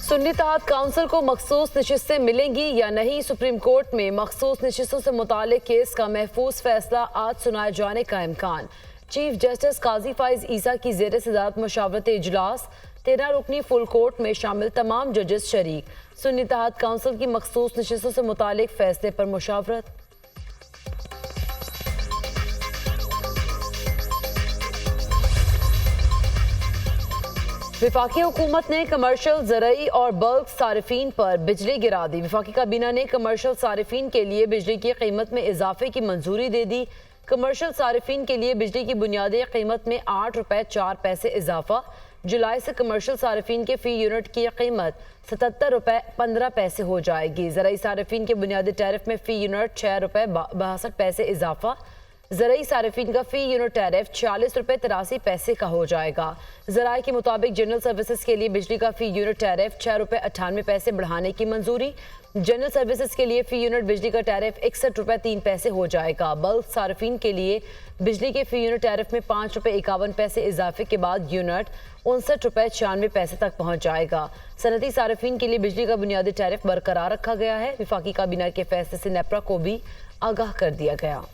सुन्नी तहत काउंसिल को मखसूस नशिस्तें मिलेंगी या नहीं। सुप्रीम कोर्ट में मखसूस नशिस्तों से मुतालिक केस का महफूज फैसला आज सुनाए जाने का इम्कान। चीफ जस्टिस काजी फाइज ईसा की ज़ेर सदारत मशावरत इजलास, 13 रुकनी फुल कोर्ट में शामिल तमाम जजेस शरीक। सुन्नी तहत काउंसिल की मखसूस नशिस्तों से मुतालिक फैसले पर मुशावरत। विफाकी हुकूमत ने कमर्शियल, ज़रई और बल्क सारिफीन पर बिजली गिरा दी। विफाकी काबीना ने कमर्शियल सारिफीन के लिए बिजली की कीमत में इजाफे की मंजूरी दे दी। कमर्शियल सारिफीन के लिए बिजली की बुनियादी कीमत में 8 रुपये 4 पैसे इजाफा। जुलाई से कमर्शियल सारिफीन के फ़ी यूनिट की कीमत 77 रुपये 15 पैसे हो जाएगी। ज़रई सारिफीन के बुनियादी टैरिफ में फ़ी यूनिट 6 रुपये 62 पैसे इजाफा। ज़रई सारिफीन का फ़ी यूनिट टैरिफ 46 रुपये 83 पैसे का हो जाएगा। ज़राए के मुताबिक जनरल सर्विसेज के लिए बिजली का फ़ी यूनिट टैरिफ 6 रुपये 98 पैसे बढ़ाने की मंजूरी। जनरल सर्विसेज के लिए फ़ी यूनिट बिजली का टैरिफ 61 रुपये 3 पैसे हो जाएगा। बल्क सारिफीन के लिए बिजली के फ़ी यूनिट टैरिफ में 5 रुपये 51 पैसे इजाफे के बाद यूनिट 59 रुपये 96 पैसे तक पहुँच जाएगा। सनती सारिफीन के लिए बिजली का बुनियादी टैरिफ बरकरार रखा गया है। विफाकी काबीना के फैसले से नेपरा को भी आगाह कर दिया गया।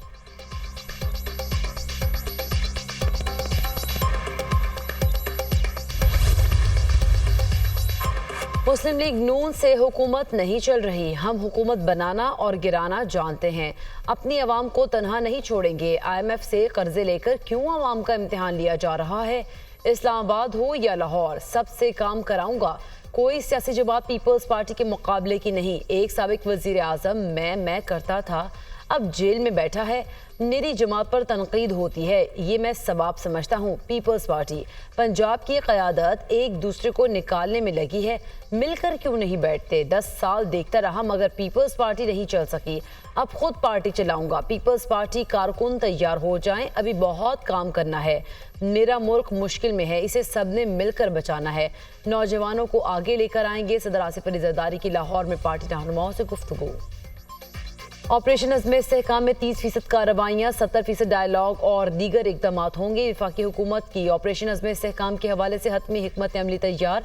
मुस्लिम लीग नून से हुकूमत नहीं चल रही, हम हुकूमत बनाना और गिराना जानते हैं, अपनी आवाम को तनहा नहीं छोड़ेंगे। IMF से कर्जे लेकर क्यों आवाम का इम्तिहान लिया जा रहा है। इस्लामाबाद हो या लाहौर, सबसे काम कराऊंगा। कोई सियासी जमात पीपल्स पार्टी के मुकाबले की नहीं। एक साबिक वजीर आजम मैं करता था, अब जेल में बैठा है। मेरी जमात पर तनकीद होती है, ये मैं सबाब समझता हूँ। पीपल्स पार्टी पंजाब की क़यादत एक दूसरे को निकालने में लगी है, मिलकर क्यों नहीं बैठते। 10 साल देखता रहा मगर पीपल्स पार्टी नहीं चल सकी, अब खुद पार्टी चलाऊंगा। पीपल्स पार्टी कारकुन तैयार हो जाएं, अभी बहुत काम करना है। मेरा मुल्क मुश्किल में है, इसे सबने मिलकर बचाना है। नौजवानों को आगे लेकर आएंगे। सदर आसिफ अली ज़रदारी की लाहौर में पार्टी रहनुमाओं से गुफ्तगू। ऑपरेशन अज़्म इस्तेहकाम में 30% कार्रवाइयाँ, 70% डायलॉग और दीगर इकदाम होंगे। वफाकी हुकूमत की ऑपरेशन अज़्म इस्तेहकाम के हवाले से हतमी हिकमत अमली तैयार।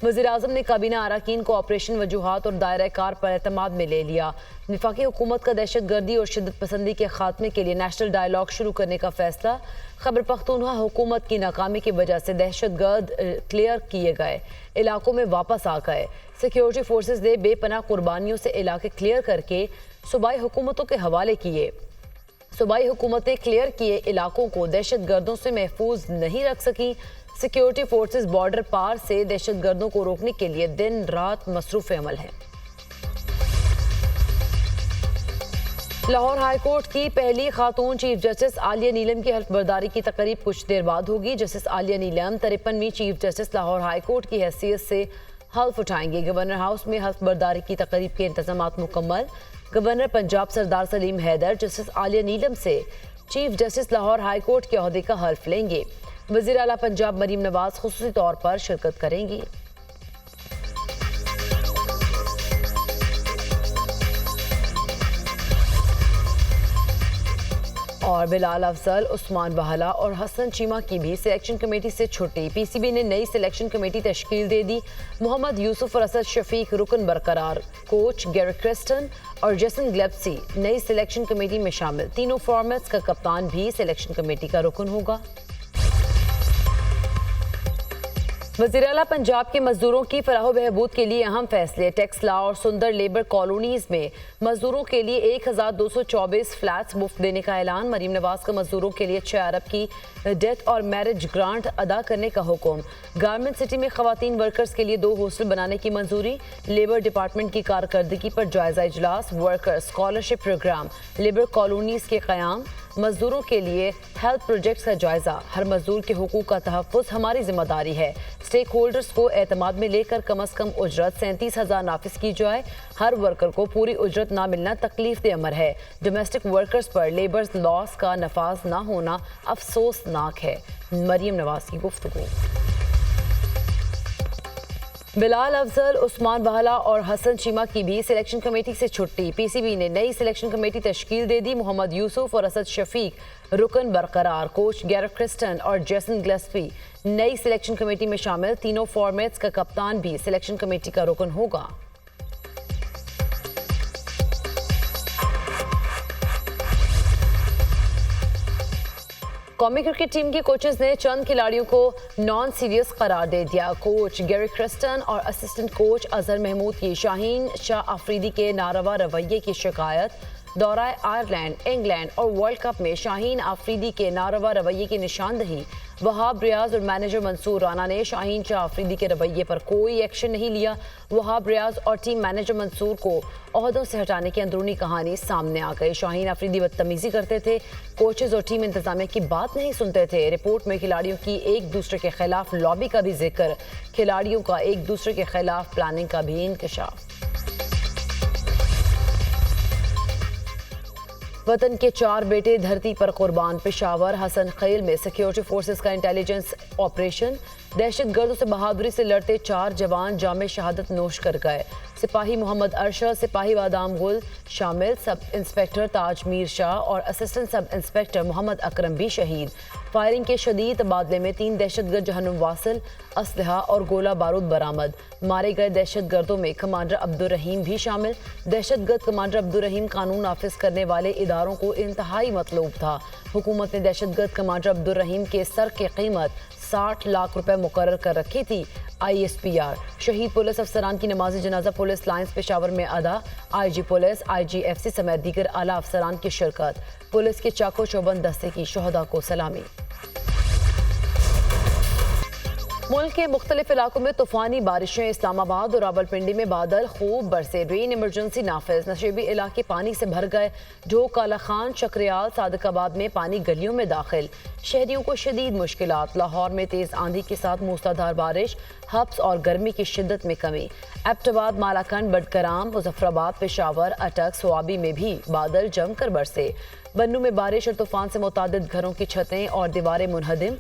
वज़ीर-ए-आज़म ने काबीना अरकान को ऑपरेशन वजूहात और दायरा कार पर एतमाद में ले लिया। वफाकी हुकूमत का दहशत गर्दी और शिद्दत पसंदी के खात्मे के लिए नेशनल डायलॉग शुरू करने का फैसला। खैबर पख्तूनख्वा हुकूमत की नाकामी की वजह से दहशत गर्द क्लियर किए गए इलाकों में वापस आ गए। सिक्योरिटी फोर्सेज ने बेपनाह कुर्बानियों से इलाके क्लियर करके सूबाई हुकूमतों के हवाले किए। सूबाई हुकूमतें क्लियर किए इलाकों को दहशत गर्दों से महफूज नहीं रख सकी। सिक्योरिटी फोर्सेज बॉर्डर पार से दहशत गर्दों को रोकने के लिए दिन रात मसरूफ़ अमल हैं। लाहौर हाई कोर्ट की पहली खातून चीफ जस्टिस आलिया नीलम की हल्फ बर्दारी की तकरीब कुछ देर बाद होगी। जस्टिस आलिया नीलम 53वीं chief justice Lahore high court की हैसियत से हल्फ उठाएंगे। गवर्नर हाउस में हल्फ बर्दारी की तकरीब के इंतजाम मुकम्मल। गवर्नर पंजाब सरदार सलीम हैदर जस्टिस आलिया नीलम से chief justice Lahore high court के ओहदे का हल्फ लेंगे। वज़ीर आला पंजाब मरीम नवाज खुसूसी तौर पर शिरकत करेंगी। और बिलाल अफजल, उस्मान बहला और हसन चीमा की भी सिलेक्शन कमेटी से छुट्टी। PCB ने नई सिलेक्शन कमेटी तश्कील दे दी। मोहम्मद यूसुफ और असद शफीक रुकन बरकरार। कोच गैरी क्रिस्टन और जेसन ग्लेप्सी नई सिलेक्शन कमेटी में शामिल। तीनों फॉर्मेट्स का कप्तान भी सिलेक्शन कमेटी का रुकन होगा। वज़ीर आला पंजाब के मजदूरों की फलाह बहबूद के लिए अहम फैसले। टैक्स लॉ और सुंदर लेबर कॉलोनीज में मजदूरों के लिए 1224 फ्लैट्स मुफ्त देने का ऐलान। मरीम नवाज का मजदूरों के लिए 6 अरब की डेथ और मैरिज ग्रांट अदा करने का हुक्म। गारमेंट सिटी में खवातीन वर्कर्स के लिए 2 हॉस्टल बनाने की मंजूरी। लेबर डिपार्टमेंट की कारकर्दगी पर जायजा इजलास। Worker scholarship program, labour colonies के क़याम, मजदूरों के लिए हेल्थ प्रोजेक्ट्स का जायजा। हर मजदूर के हुकूक का तहफ़्फ़ुज़ हमारी जिम्मेदारी है। स्टेक होल्डर्स को एतमाद में लेकर कम अज़ कम उजरत 37,000 नाफिज की जाए। हर वर्कर को पूरी उजरत ना मिलना तकलीफ दे अमर है। डोमेस्टिक वर्कर्स पर लेबर्स लॉस का नफाज ना होना अफसोसनाक है। मरीम नवाज की गुफ्तगू। बिलाल अफजल, उस्मान बहला और हसन चीमा की भी सिलेक्शन कमेटी से छुट्टी। पीसीबी ने नई सिलेक्शन कमेटी तश्कील दे दी। मोहम्मद यूसुफ और असद शफीक रुकन बरकरार। कोच गैरेट क्रिस्टन और जेसन गिलेस्पी नई सिलेक्शन कमेटी में शामिल। तीनों फॉर्मेट्स का कप्तान भी सिलेक्शन कमेटी का रुकन होगा। कौमी क्रिकेट टीम के कोचेस ने चंद खिलाड़ियों को नॉन सीरियस करार दे दिया। कोच गैरेट क्रिस्टन और असिस्टेंट कोच अजहर महमूद की शाहीन शाह अफरीदी के नारवा रवैये की शिकायत। दौरा आयरलैंड, इंग्लैंड और वर्ल्ड कप में शाहीन अफरीदी के नारवा रवैये की निशानदही। वहाब रियाज और मैनेजर मंसूर राना ने शाहीन शाह अफरीदी के रवैये पर कोई एक्शन नहीं लिया। वहाब रियाज और टीम मैनेजर मंसूर को ओहदों से हटाने की अंदरूनी कहानी सामने आ गई। शाहीन अफरीदी बदतमीजी करते थे, कोचेज और टीम इंतजामिया की बात नहीं सुनते थे। रिपोर्ट में खिलाड़ियों की एक दूसरे के खिलाफ लॉबी का भी जिक्र। खिलाड़ियों का एक दूसरे के खिलाफ प्लानिंग का भी इंकशाफ। वतन के 4 बेटे धरती पर कुर्बान। पेशावर हसन खैल में सिक्योरिटी फोर्सेस का इंटेलिजेंस ऑपरेशन। दहशतगर्दों से बहादुरी से लड़ते 4 जवान जामे शहादत नोश कर गए। सिपाही मोहम्मद अरशद, सिपाही बादाम गुल शामिल। सब इंस्पेक्टर ताज मीर शाह और assistant sub inspector Mohammad Akram भी शहीद। फायरिंग के शदीद तबादले में 3 दहशतगर्द जहन्नुम वासिल, असलहा और गोला बारूद बरामद। मारे गए दहशतगर्दों में कमांडर अब्दुल रहीम भी शामिल। दहशतगर्द कमांडर अब्दुल रहीम कानून नाफिज करने वाले इदारों को इंतहाई मतलूब था। हुकूमत ने दहशतगर्द कमांडर अब्दुल रहीम के सर की कीमत 60 लाख रुपए मुकर्रर कर रखी थी। ISPR शहीद पुलिस अफसरान की नमाज़ी जनाजा पुलिस लाइन्स पेशावर में अदा। IG पुलिस, IGFC समेत दीगर आला अफसरान की शिरकत। पुलिस के चाको चौबंद दस्ते की शहदा को सलामी। मुल्क के मुख्तलिफ इलाकों में तूफानी बारिशें। इस्लामाबाद और रावलपिंडी में बादल खूब बरसे। रेन इमरजेंसी नाफिज। नशेबी इलाके पानी से भर गए। ढोक, काला खान, चक्रियाल, सादिकाबाद में पानी गलियों में दाखिल। शहरियों को शदीद मुश्किलात। लाहौर में तेज आंधी के साथ मूसलाधार बारिश। हब्स और गर्मी की शिद्दत में कमी। एबटाबाद, मालाकंड, बडकराम, मुजफ्फराबाद, पेशावर, अटक, स्वाबी में भी बादल जमकर बरसे। बन्नू में बारिश और तूफान से मुतादिद घरों की छतें और दीवारें मुनहदिम।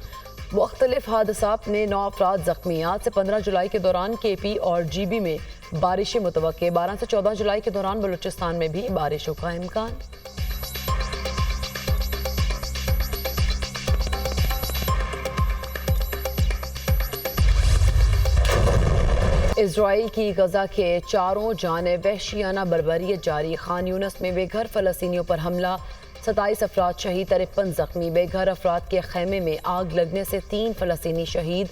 मुख्तलिफ हादसात में 9 अफराद जख्मी। आज से 15 जुलाई के दौरान KP और GB में बारिशें मुतवक्के। 12 से 14 जुलाई के दौरान बलूचिस्तान में भी बारिशों का इम्कान। इजराइल की गजा के चारों जानिब वहशियाना बर्बरियत जारी। खान यूनस में बेघर फ़लस्तीनियों पर हमला। 27 अफराद शहीद, 53 जख्मी। बेघर अफराद के खेमे में आग लगने से 3 फ़लस्तीनी शहीद,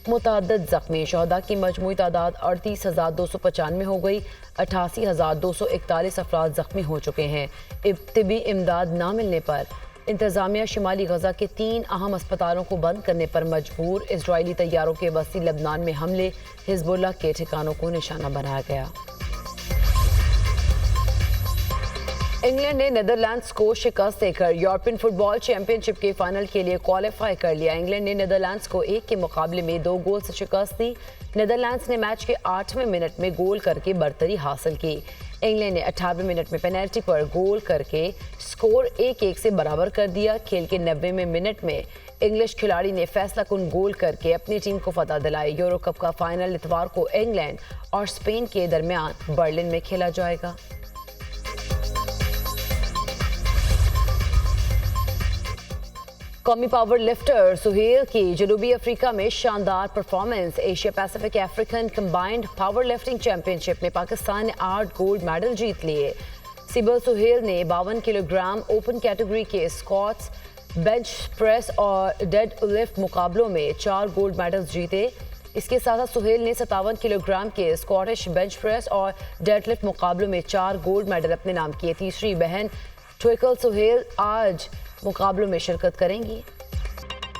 मुतअद्दिद जख्मी। शहदा की मजमूई तादाद 38,295 हो गई। 88,241 अफराद जख्मी हो चुके हैं। तिबी इमदाद ना मिलने पर इंतजामिया शिमाली गजा के 3 अहम अस्पतालों को बंद करने पर मजबूर। इजरायली तैयारों के वसी लबनान में हमले। हिजबुल्लाह के ठिकानों को निशाना बनाया गया। इंग्लैंड ने नीदरलैंड्स को शिकस्त देकर यूरोपियन फुटबॉल चैंपियनशिप के फाइनल के लिए क्वालिफाई कर लिया। इंग्लैंड ने नीदरलैंड्स को 1 के मुकाबले में 2 गोल से शिकस्त दी। नीदरलैंड्स ने मैच के 8वें मिनट में गोल करके बरतरी हासिल की। इंग्लैंड ने 18वें मिनट में पेनल्टी पर गोल करके स्कोर 1-1 से बराबर कर दिया। खेल के 90वें मिनट में इंग्लिश खिलाड़ी ने फैसला कुन गोल करके अपनी टीम को फतह दिलाई। यूरो कप का फाइनल इतवार को इंग्लैंड और स्पेन के दरमियान बर्लिन में खेला जाएगा। कौमी पावर लिफ्टर सुहेल की जनूबी अफ्रीका में शानदार performance. Asia Pacific African combined power lifting championship में पाकिस्तान ने 8 गोल्ड मेडल जीत लिए। सिबल सुहेल ने 52 किलोग्राम ओपन कैटेगरी के स्क्वाट्स, बेंच प्रेस और डेड लिफ्ट मुकाबलों में 4 गोल्ड मेडल्स जीते। इसके साथ साथ सुहेल ने 57 किलोग्राम के स्कॉटिश बेंच प्रेस और डेड लिफ्ट मुकाबलों में 4 गोल्ड मेडल अपने नाम किए। तीसरी बहन ट्विकल सुहेल आज मुकाबलों में शिरकत करेंगी।